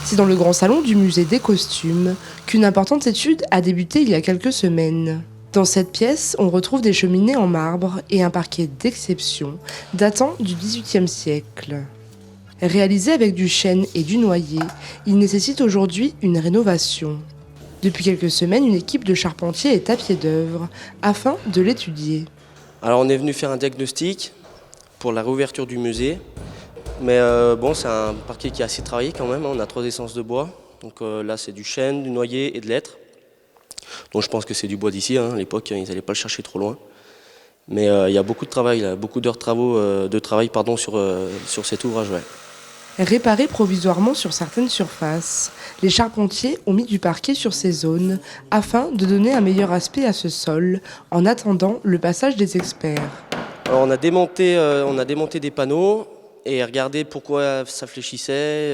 C'est dans le grand salon du musée des costumes qu'une importante étude a débuté il y a quelques semaines. Dans cette pièce, on retrouve des cheminées en marbre et un parquet d'exception datant du XVIIIe siècle. Réalisé avec du chêne et du noyer, il nécessite aujourd'hui une rénovation. Depuis quelques semaines, une équipe de charpentiers est à pied d'œuvre afin de l'étudier. Alors on est venu faire un diagnostic pour la réouverture du musée. Mais c'est un parquet qui est assez travaillé quand même, hein. On a 3 essences de bois. Donc là c'est du chêne, du noyer et de l'hêtre. Donc je pense que c'est du bois d'ici, hein. À l'époque ils n'allaient pas le chercher trop loin. Mais il y a beaucoup de travail, là, beaucoup d'heures de travail sur cet ouvrage. Ouais. Réparé provisoirement sur certaines surfaces, les charpentiers ont mis du parquet sur ces zones afin de donner un meilleur aspect à ce sol en attendant le passage des experts. Alors on a démonté des panneaux et regardé pourquoi ça fléchissait,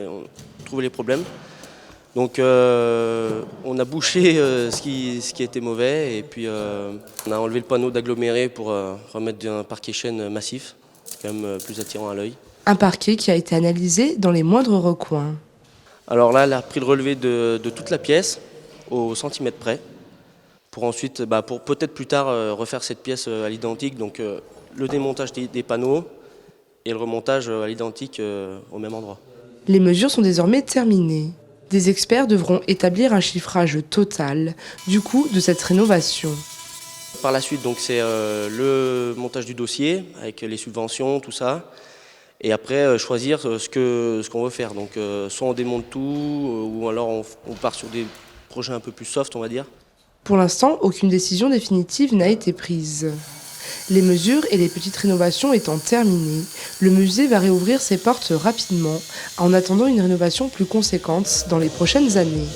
on trouvait les problèmes. Donc on a bouché ce qui était mauvais et puis on a enlevé le panneau d'aggloméré pour remettre un parquet chêne massif, c'est quand même plus attirant à l'œil. Un parquet qui a été analysé dans les moindres recoins. Alors là, elle a pris le relevé de toute la pièce au centimètre près pour ensuite, pour peut-être plus tard refaire cette pièce à l'identique, donc le démontage des panneaux et le remontage à l'identique au même endroit. Les mesures sont désormais terminées. Des experts devront établir un chiffrage total du coût de cette rénovation. Par la suite, donc c'est le montage du dossier avec les subventions, tout ça. Et après, choisir ce qu'on veut faire. Donc, soit on démonte tout, ou alors on part sur des projets un peu plus soft, on va dire. Pour l'instant, aucune décision définitive n'a été prise. Les mesures et les petites rénovations étant terminées, le musée va réouvrir ses portes rapidement, en attendant une rénovation plus conséquente dans les prochaines années.